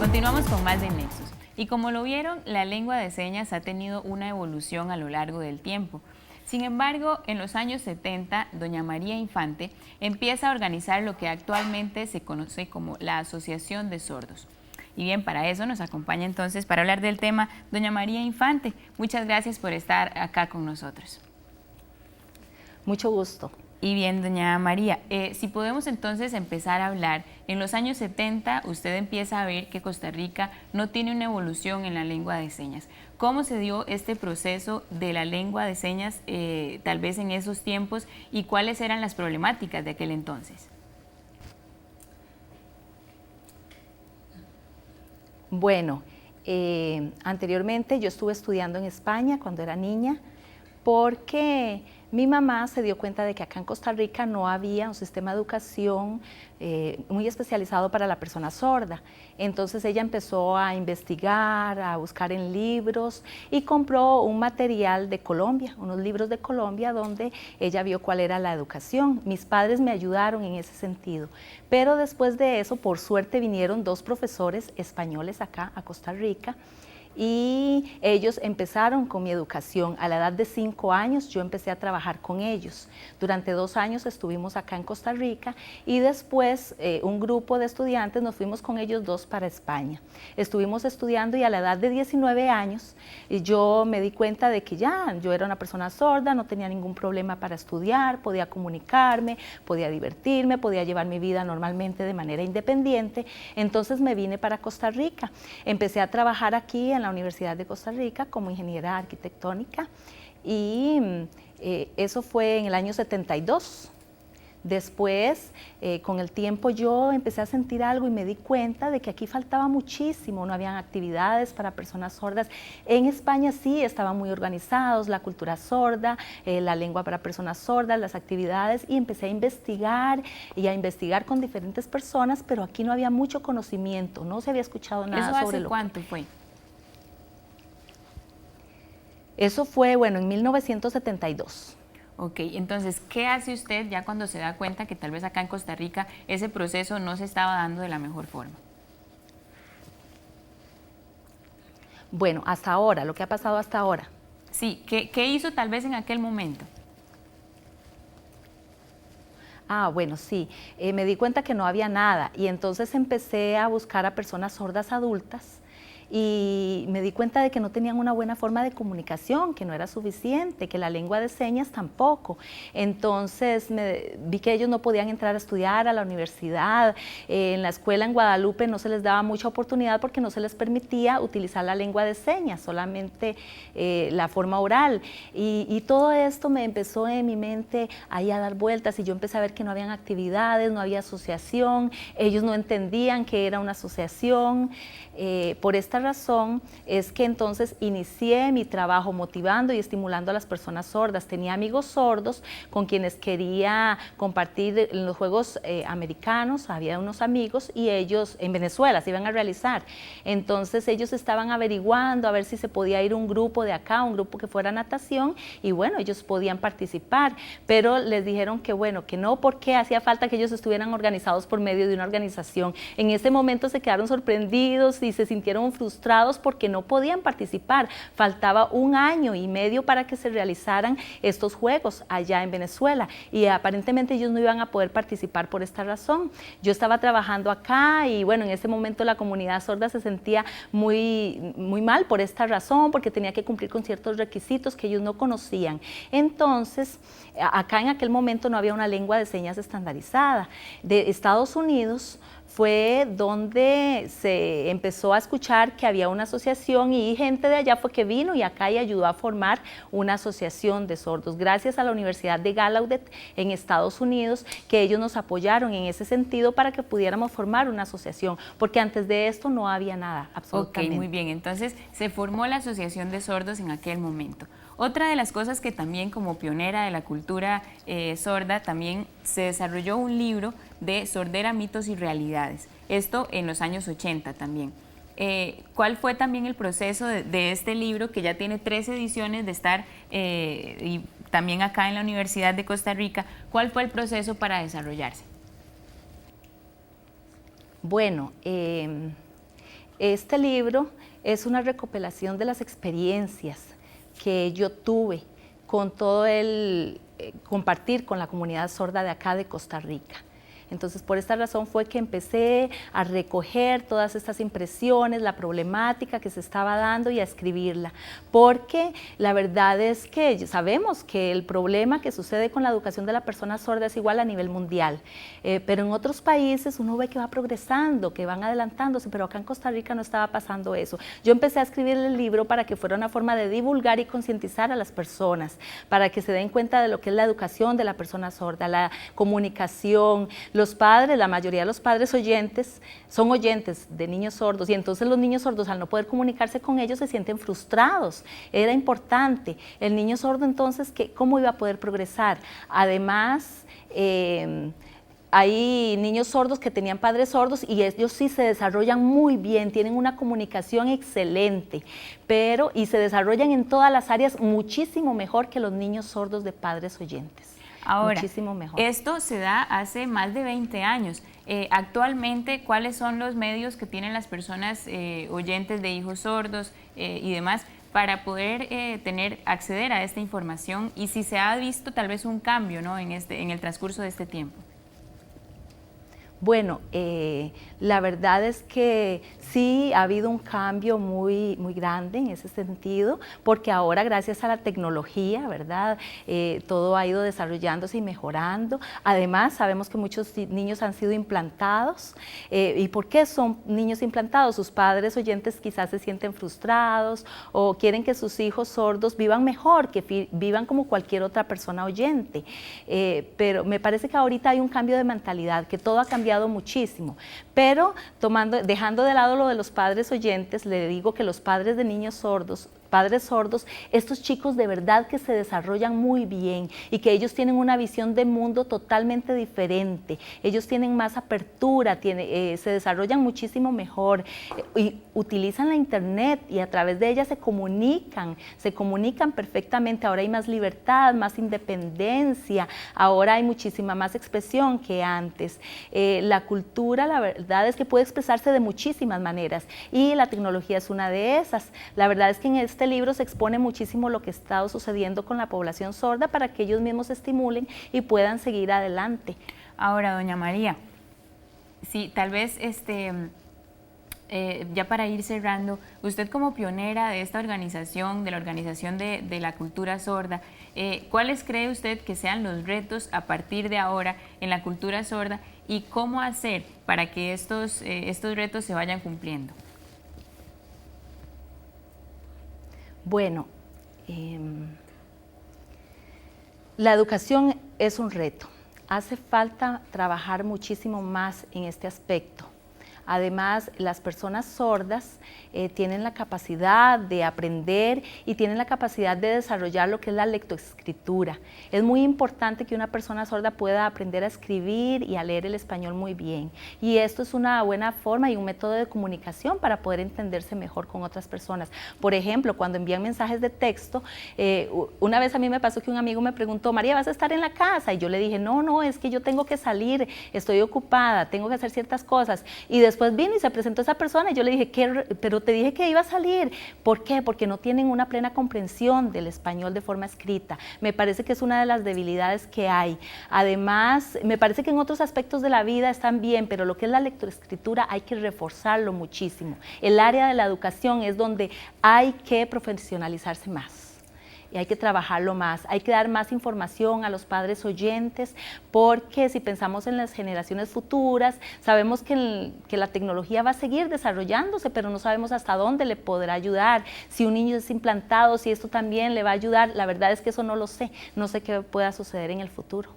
Continuamos con más de Nexos. Y como lo vieron, la lengua de señas ha tenido una evolución a lo largo del tiempo. Sin embargo, en los años 70, doña María Infante empieza a organizar lo que actualmente se conoce como la Asociación de Sordos. Y bien, para eso nos acompaña entonces, para hablar del tema, doña María Infante. Muchas gracias por estar acá con nosotros. Mucho gusto. Y bien, doña María, si podemos entonces empezar a hablar, en los años 70 usted empieza a ver que Costa Rica no tiene una evolución en la lengua de señas. ¿Cómo se dio este proceso de la lengua de señas tal vez en esos tiempos y cuáles eran las problemáticas de aquel entonces? Bueno, anteriormente yo estuve estudiando en España cuando era niña porque mi mamá se dio cuenta de que acá en Costa Rica no había un sistema de educación muy especializado para la persona sorda. Entonces ella empezó a investigar, a buscar en libros y compró un material de Colombia, unos libros de Colombia donde ella vio cuál era la educación. Mis padres me ayudaron en ese sentido, pero después de eso, por suerte, vinieron dos profesores españoles acá a Costa Rica y ellos empezaron con mi educación. A la edad de 5 años yo empecé a trabajar con ellos. Durante 2 años estuvimos acá en Costa Rica y después un grupo de estudiantes nos fuimos con ellos dos para España. Estuvimos estudiando y a la edad de 19 años yo me di cuenta de que ya yo era una persona sorda, no tenía ningún problema para estudiar, podía comunicarme, podía divertirme, podía llevar mi vida normalmente de manera independiente. Entonces me vine para Costa Rica. Empecé a trabajar aquí en la Universidad de Costa Rica como ingeniera arquitectónica y eso fue en el año 72. Después, con el tiempo yo empecé a sentir algo y me di cuenta de que aquí faltaba muchísimo, no habían actividades para personas sordas. En España sí estaban muy organizados, la cultura sorda, la lengua para personas sordas, las actividades, y empecé a investigar con diferentes personas, pero aquí no había mucho conocimiento, no se había escuchado nada sobre ¿Eso hace cuánto fue? Eso fue, bueno, en 1972. Ok, entonces, ¿qué hace usted ya cuando se da cuenta que tal vez acá en Costa Rica ese proceso no se estaba dando de la mejor forma? Bueno, hasta ahora, lo que ha pasado hasta ahora. Sí, ¿qué hizo tal vez en aquel momento? Bueno, sí, me di cuenta que no había nada y entonces empecé a buscar a personas sordas adultas y me di cuenta de que no tenían una buena forma de comunicación, que no era suficiente, que la lengua de señas tampoco. Entonces vi que ellos no podían entrar a estudiar a la universidad, en la escuela en Guadalupe no se les daba mucha oportunidad porque no se les permitía utilizar la lengua de señas, solamente la forma oral. Y todo esto me empezó en mi mente ahí a dar vueltas y yo empecé a ver que no habían actividades, no había asociación, ellos no entendían que era una asociación. Por esta razón es que entonces inicié mi trabajo motivando y estimulando a las personas sordas. Tenía amigos sordos con quienes quería compartir en los Juegos Americanos, había unos amigos y ellos en Venezuela se iban a realizar. Entonces ellos estaban averiguando a ver si se podía ir un grupo de acá, un grupo que fuera natación y bueno, ellos podían participar, pero les dijeron que bueno, que no, porque hacía falta que ellos estuvieran organizados por medio de una organización. En ese momento se quedaron sorprendidos y se sintieron frustrados porque no podían participar. Faltaba 1 año y medio para que se realizaran estos juegos allá en Venezuela y aparentemente ellos no iban a poder participar por esta razón. Yo estaba trabajando acá y bueno, en ese momento la comunidad sorda se sentía muy mal por esta razón, porque tenía que cumplir con ciertos requisitos que ellos no conocían. Entonces, acá en aquel momento no había una lengua de señas estandarizada. De Estados Unidos fue donde se empezó a escuchar que había una asociación y gente de allá fue que vino y acá y ayudó a formar una asociación de sordos. Gracias a la Universidad de Gallaudet en Estados Unidos, que ellos nos apoyaron en ese sentido para que pudiéramos formar una asociación, porque antes de esto no había nada, absolutamente. Ok, muy bien. Entonces, se formó la Asociación de Sordos en aquel momento. Otra de las cosas que también como pionera de la cultura sorda, también se desarrolló un libro de sordera, mitos y realidades. Esto en los años 80 también. ¿Cuál fue también el proceso de este libro, que ya tiene 3 ediciones de estar y también acá en la Universidad de Costa Rica? ¿Cuál fue el proceso para desarrollarse? Bueno, Este libro es una recopilación de las experiencias que yo tuve con todo el compartir con la comunidad sorda de acá de Costa Rica. Entonces, por esta razón fue que empecé a recoger todas estas impresiones, la problemática que se estaba dando y a escribirla, porque la verdad es que sabemos que el problema que sucede con la educación de la persona sorda es igual a nivel mundial, pero en otros países uno ve que va progresando, que van adelantándose, pero acá en Costa Rica no estaba pasando eso. Yo empecé a escribir el libro para que fuera una forma de divulgar y concientizar a las personas, para que se den cuenta de lo que es la educación de la persona sorda, la comunicación. Los padres, la mayoría de los padres oyentes, son oyentes de niños sordos y entonces los niños sordos al no poder comunicarse con ellos se sienten frustrados. Era importante. El niño sordo entonces, ¿cómo iba a poder progresar? Además, hay niños sordos que tenían padres sordos y ellos sí se desarrollan muy bien, tienen una comunicación excelente, y se desarrollan en todas las áreas muchísimo mejor que los niños sordos de padres oyentes. Ahora, muchísimo mejor. Esto se da hace más de 20 años. Actualmente, ¿cuáles son los medios que tienen las personas oyentes de hijos sordos y demás para poder acceder a esta información? Y si se ha visto tal vez un cambio, ¿no?, en el transcurso de este tiempo. Bueno, la verdad es que sí ha habido un cambio muy grande en ese sentido, porque ahora gracias a la tecnología, ¿verdad? Todo ha ido desarrollándose y mejorando. Además, sabemos que muchos niños han sido implantados. ¿Y por qué son niños implantados? Sus padres oyentes quizás se sienten frustrados o quieren que sus hijos sordos vivan mejor, que vivan como cualquier otra persona oyente. Pero me parece que ahorita hay un cambio de mentalidad, que todo ha cambiado muchísimo, pero dejando de lado lo de los padres oyentes, le digo que los padres de niños sordos, padres sordos, estos chicos de verdad que se desarrollan muy bien y que ellos tienen una visión de mundo totalmente diferente, ellos tienen más apertura, se desarrollan muchísimo mejor y utilizan la internet y a través de ella se comunican perfectamente. Ahora hay más libertad, más independencia, ahora hay muchísima más expresión que antes. La cultura, la verdad es que puede expresarse de muchísimas maneras y la tecnología es una de esas. La verdad es que en este libro se expone muchísimo lo que está sucediendo con la población sorda para que ellos mismos se estimulen y puedan seguir adelante. Ahora, doña María, sí, tal vez ya para ir cerrando, usted como pionera de esta organización, de la organización de la cultura sorda, ¿cuáles cree usted que sean los retos a partir de ahora en la cultura sorda y cómo hacer para que estos retos se vayan cumpliendo? Bueno, la educación es un reto. Hace falta trabajar muchísimo más en este aspecto. Además, las personas sordas tienen la capacidad de aprender y tienen la capacidad de desarrollar lo que es la lectoescritura. Es muy importante que una persona sorda pueda aprender a escribir y a leer el español muy bien. Y esto es una buena forma y un método de comunicación para poder entenderse mejor con otras personas. Por ejemplo, cuando envían mensajes de texto, una vez a mí me pasó que un amigo me preguntó, María, ¿vas a estar en la casa? Y yo le dije, no, es que yo tengo que salir, estoy ocupada, tengo que hacer ciertas cosas. Y después vino y se presentó esa persona y yo le dije, pero te dije que iba a salir. ¿Por qué? Porque no tienen una plena comprensión del español de forma escrita. Me parece que es una de las debilidades que hay. Además, me parece que en otros aspectos de la vida están bien, pero lo que es la lectoescritura hay que reforzarlo muchísimo. El área de la educación es donde hay que profesionalizarse más. Y hay que trabajarlo más, hay que dar más información a los padres oyentes, porque si pensamos en las generaciones futuras, sabemos que la tecnología va a seguir desarrollándose, pero no sabemos hasta dónde le podrá ayudar, si un niño es implantado, si esto también le va a ayudar. La verdad es que eso no lo sé, no sé qué pueda suceder en el futuro.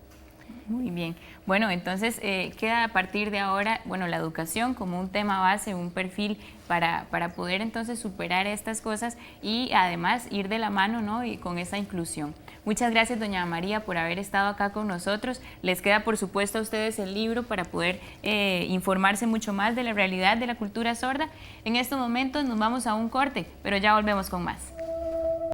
Muy bien. Bueno, entonces queda a partir de ahora, bueno, la educación como un tema base, un perfil para poder entonces superar estas cosas y además ir de la mano, ¿no?, y con esa inclusión. Muchas gracias, doña María, por haber estado acá con nosotros. Les queda, por supuesto, a ustedes el libro para poder informarse mucho más de la realidad de la cultura sorda. En estos momentos nos vamos a un corte, pero ya volvemos con más.